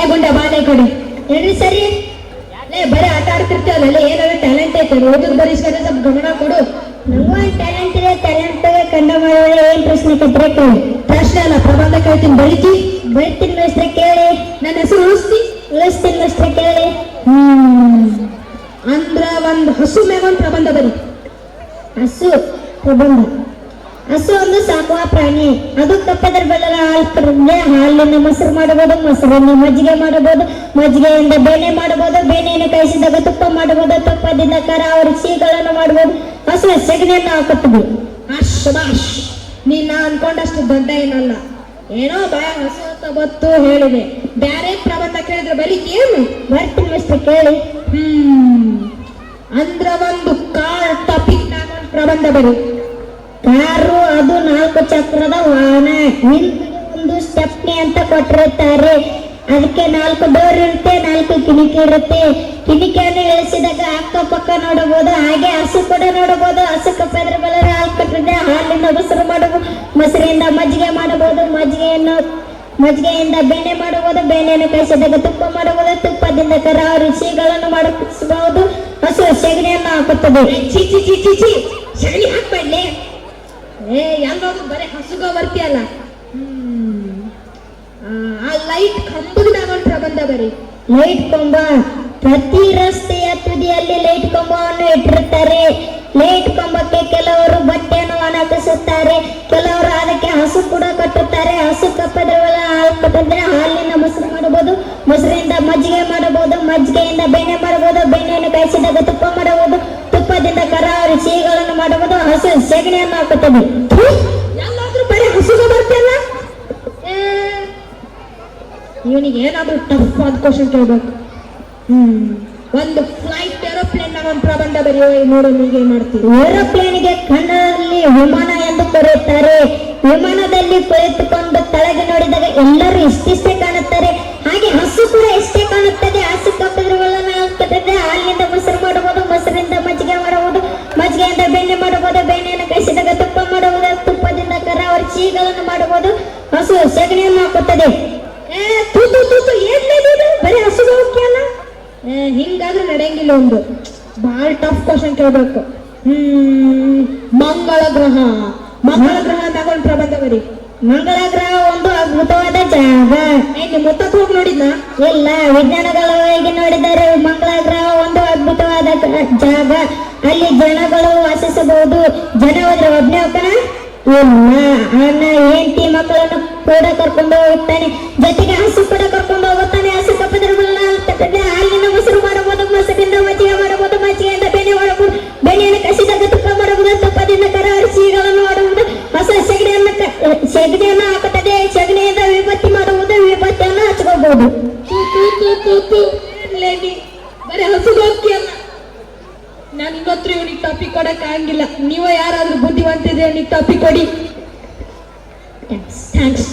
ಗುಂಡ ಬಾಳೆ ಕೊಡಿ ಹೇಳಿ ಸರಿ. ಬರೀ ಆಟ ಆಡ್ತಿರ್ತೀವಲ್ಲ, ಏನಾದ್ರು ಟ್ಯಾಲೆಂಟ್ ಐತೆ ಓದೋದು ಬರೀಸ್ಕೊಂಡ್ರೆ ಸ್ವಲ್ಪ ಗಮನ ಕೊಡು. ನಂಗೊಂದು ಟ್ಯಾಲೆಂಟ್ ಇದೆ, ಟ್ಯಾಲೆಂಟ್ ಕಂಡ ಮಾಡಿದ್ರೆ ಏನ್ ಪ್ರಶ್ನೆ ಕೇಳ್ತಾರೆ ಕೇಳಿ. ಪ್ರಶ್ನೆ ಅಲ್ಲ, ಪ್ರಬಂಧ ಕೇಳ್ತೀನಿ. ಬೆಳಿತೀನಿ ಮೇಸ್ತ್ರೆ ಕೇಳಿ. ನನ್ನ ಹೆಸರು ಉಳಿಸ್ತೀನಿ ಮೇಸ್ತ್ರೆ ಕೇಳಿ. ಅಂದ್ರ ಒಂದ್ ಹಸು ಮ್ಯಾಗ ಒಂದ್ ಪ್ರಬಂಧ ಬರೀ. ಹಸು ಪ್ರಬಂಧ. ಹಸು ಒಂದು ಸಾಕುವ ಪ್ರಾಣಿ. ಅದು ಕಪ್ಪದ್ರ ಬೆಲ್ಲದ ಹಾಲು ಕರೆದ್ರೆ ಹಾಲಿನ ಮೊಸರು ಮಾಡಬಹುದು, ಮೊಸರನ್ನು ಮಜ್ಜಿಗೆ ಮಾಡಬಹುದು, ಮಜ್ಜಿಗೆಯಿಂದ ಬೆಣ್ಣೆ ಮಾಡಬಹುದು, ಬೆಣ್ಣೆಯನ್ನು ಕಾಯಿಸಿದಾಗ ತುಪ್ಪ ಮಾಡಬಹುದು, ತುಪ್ಪದಿಂದ ಕರ ರುಚಿಗಳನ್ನು ಮಾಡಬಹುದು. ಹಸು ಸೆಗಣಿಯನ್ನು ಹಾಕುತ್ತದೆ. ಶಬಾಷ್, ನೀನ್ ಅನ್ಕೊಂಡಷ್ಟು ದೊಡ್ಡ ಏನಲ್ಲ, ಏನೋ ಬಾಯ ಹಸು ಅಂತ ಗೊತ್ತು ಹೇಳಿದೆ. ಬ್ಯಾರೆ ಪ್ರಬಂಧ ಕೇಳಿದ್ರೆ ಬರೀ ಏನು ಬರ್ತೀನಿ ಮೇಸ್ತ್ರೆ ಕೇಳಿ. ಅಂದ್ರ ಒಂದು ಕಾರ್ ಟಾಪಿಕ್ ನಾಗ ಒಂದು ಪ್ರಬಂಧ ಬರೀ. ಕಾರು ಅದು 4 ಚಕ್ರದ ವಾಹನ. ಒಂದು ಸ್ಟೆಪ್ನಿ ಅಂತ ಕೊಟ್ಟಿರುತ್ತಾರೆ. ಅದಕ್ಕೆ 4 ಡೋರ್ ಇರುತ್ತೆ, 4 ಕಿಟಕಿ ಇರುತ್ತೆ. ಕಿಟಕಿಯನ್ನು ಇಳಿಸಿದಾಗ ಅಕ್ಕಪಕ್ಕ ನೋಡಬಹುದು. ಹಾಗೆ ಹಸು ಕೂಡ ನೋಡಬಹುದು. ಹಸು ಕಪ್ಪದ್ರ ಬೆಲೆ ಹಾಲು ಕಟ್ಟಿದ್ರೆ ಹಾಲಿಂದ ಮೊಸರು ಮಾಡಬಹುದು, ಮೊಸರಿಂದ ಮಜ್ಜಿಗೆ ಮಾಡಬಹುದು, ಮಜ್ಜಿಗೆಯಿಂದ ಬೆಣ್ಣೆ ಮಾಡಬಹುದು, ಬೆಣ್ಣೆಯನ್ನು ಕಾಯಿಸಿದಾಗ ತುಪ್ಪ ಮಾಡಬಹುದು, ತುಪ್ಪದಿಂದ ಕರ ರುಚಿಗಳನ್ನು ಮಾಡಿಸಬಹುದು. ಹಸು ಸೆಗಣಿಯನ್ನು ಹಾಕುತ್ತದೆ. ಚೀಚಿ ಚೀಚಿ ಚಿ ಸಗಣಿ ಹಾಕ್ಬೇಡ್ಲಿ. ಎಲ್ಲೋದು ಬರೀ ಹಸುಗ ಬರ್ತೀಯಲ್ಲ. ಆ ಲೈಟ್ ಕಂಬದ ಮ್ಯಾಗ ಒಂದು ಪ್ರಬಂಧ ಬರೀ. ಲೈಟ್ ಕಂಬ. ಪ್ರತಿ ರಸ್ತೆಯ ತುದಿಯಲ್ಲಿ ಲೈಟ್ ಕಂಬವನ್ನು ಇಟ್ಟಿರುತ್ತಾರೆ. ಲೈಟ್ ಕಂಬಕ್ಕೆ ಕೆಲವರು ಬಟ್ಟೆಯನ್ನು ಒಣಗಿಸುತ್ತಾರೆ, ಕೆಲವರು ಅದಕ್ಕೆ ಹಸು ಕೂಡ ಕಟ್ಟುತ್ತಾರೆ. ಹಸು ಕಪ್ಪದ್ರ ಹಾಲು ಕಟ್ಟಿದ್ರೆ ಹಾಲಿನ ಮೊಸರು ಮಾಡಬಹುದು, ಮೊಸರಿಂದ ಮಜ್ಜಿಗೆ ಮಾಡಬಹುದು, ಮಜ್ಜಿಗೆಯಿಂದ ಬೆಣ್ಣೆ ಮಾಡಬಹುದು, ಬೆಣ್ಣೆಯನ್ನು ಕಾಯಿಸಿದಾಗ ತುಪ್ಪ ಮಾಡಬಹುದು, ತುಪ್ಪದಿಂದ ಕರ ರುಚಿಗಳನ್ನು ಮಾಡಬಹುದು. ಹಸು ಸೆಗಣಿಯನ್ನು ಹಾಕುತ್ತದೆ. ಎಲ್ಲಾದ್ರೂ ಬರೀ ಹಸುಗ ಬರ್ತಿಯಲ್ಲ. ಇವನಿಗೆ ಏನಾದ್ರೂ ಟಫ್ ಆದ ಕ್ವಶನ್ ಕೇಳ್ಬೇಕು. ಒಂದು ಫ್ಲೈಟ್ ಏರೋಪ್ಲೇನ್ ನಾಗ ಒಂದು ಪ್ರಬಂಧ ಬರೆಯೋ ನೋಡು. ನೀಗೆ ಮಾಡ್ತೀವಿ. ಏರೋಪ್ಲೇನ್ಗೆ ಕನ್ನಡದಲ್ಲಿ ವಿಮಾನ ಎಂದು ಕರೆಯುತ್ತಾರೆ. ವಿಮಾನದಲ್ಲಿ ಕುಳಿತುಕೊಂಡು ಕೆಳಗೆ ನೋಡಿದಾಗ ಎಲ್ಲರೂ ಇಷ್ಟಿಷ್ಟೇ ಕಾಣುತ್ತಾರೆ. ಹಾಗೆ ಹಸು ಕೂಡ ಇಷ್ಟೇ ಕಾಣುತ್ತದೆ. ಹಸು ಕಪ್ಪದ್ರಗಳನ್ನು ಹಾಕುತ್ತದೆ. ಹಾಲಿನಿಂದ ಮೊಸರು ಮಾಡಬಹುದು, ಮೊಸರಿಂದ ಮಜ್ಜಿಗೆ ಮಾಡಬಹುದು, ಮಜ್ಜಿಗೆಯಿಂದ ಬೆಣ್ಣೆ ಮಾಡಬಹುದು, ಬೆಣ್ಣೆಯನ್ನು ಕಾಯಿಸಿದಾಗ ತುಪ್ಪ ಮಾಡಬಹುದು, ತುಪ್ಪದಿಂದ ಕರ ರುಚಿಗಳನ್ನು ಮಾಡಬಹುದು. ಹಸು ಸೆಗಣಿಯನ್ನು ಹಾಕುತ್ತದೆ. ತೂತು ತೂತು ಬರೀ ಹಸುಗ ಹೋಗ್ಯಲ್ಲ. ಹಿಂಗಾದ್ರೂ ನಡೆಯಂಗಿಲ್ಲ. ಒಂದು ಬಹಳ ಟಫ್ ಕ್ವಶನ್ ಕೇಳ್ಬೇಕು. ಮಂಗಳ ಗ್ರಹ ಮ್ಯಾಗ ಒಂದು ಪ್ರಬಂಧ ಬರೀ. ಮಂಗಳ ಗ್ರಹ ಒಂದು ಅದ್ಭುತವಾದ ಜಾಗ. ನಿಮ್ಮ ಮುತ್ತಕ್ಕೆ ಹೋಗಿ ನೋಡಿದ್ನ? ಇಲ್ಲ, ವಿಜ್ಞಾನಗಳೊಳಗೆ ನೋಡಿದರೆ ಮಂಗಳ ಗ್ರಹ ಒಂದು ಅದ್ಭುತವಾದ ಜಾಗ. ಅಲ್ಲಿ ಜನಗಳು ವಾಸಿಸಬಹುದು. ಜನ ಹೋದ್ರೆ ಒಬ್ಬನೇ ಹೋಗ್ತಾನ? ಇಲ್ಲ, ಅಣ್ಣ ಹೆಂಡತಿ ಮಕ್ಕಳನ್ನು ಕೂಡ ಕರ್ಕೊಂಡು ಹೋಗ್ತಾನೆ. ಜೊತೆಗೆ ಹಸು ಕೂಡ ಕರ್ಕೊಂಡು ಹೋಗುತ್ತಾನೆ. ಹಸು ಕಪ್ಪದ್ರ ಹಾಲಿನ ಮೊಸರು ಮಾಡಬಹುದು, ಮೊಸರಿಂದ ಮಜ್ಜಿಗೆ ಮಾಡಬಹುದು, ಮಜ್ಜಿಗೆಯಿಂದ ಬೆಣ್ಣೆ ಮಾಡಬಹುದು, ಬೆಣ್ಣೆಯನ್ನು ಕಸಿದಾಗ ತುಪ್ಪ ಮಾಡಬಹುದು, ತುಪ್ಪದಿಂದ ಕರ ರುಚಿಗಳನ್ನು ಮಾಡಬಹುದು. ಹಸು ಸೆಗಣಿಯನ್ನು ಹಾಕುತ್ತದೆ. ಸೆಗಣಿಯಿಂದ ವಿಭತ್ತಿ ಮಾಡಬಹುದು, ವಿಭತ್ತಿಯನ್ನು ಹಚ್ಕೋಬಹುದು. ಬರೀ ಹಸುಗ ಹೋಗ್ಯಲ್ಲ. ನಾನು ಇವತ್ತು ಇವನಿಗೆ ಟಾಪಿಕ್ ಕೊಡಕ್ ಆಗಿಲ್ಲ. ನೀವು ಯಾರಾದ್ರೂ ಬುದ್ಧಿವಂತಿದ್ರೆ ಇವನಿಗೆ ಟಾಪಿಕ್ ಕೊಡಿ. ಥ್ಯಾಂಕ್ಸ್.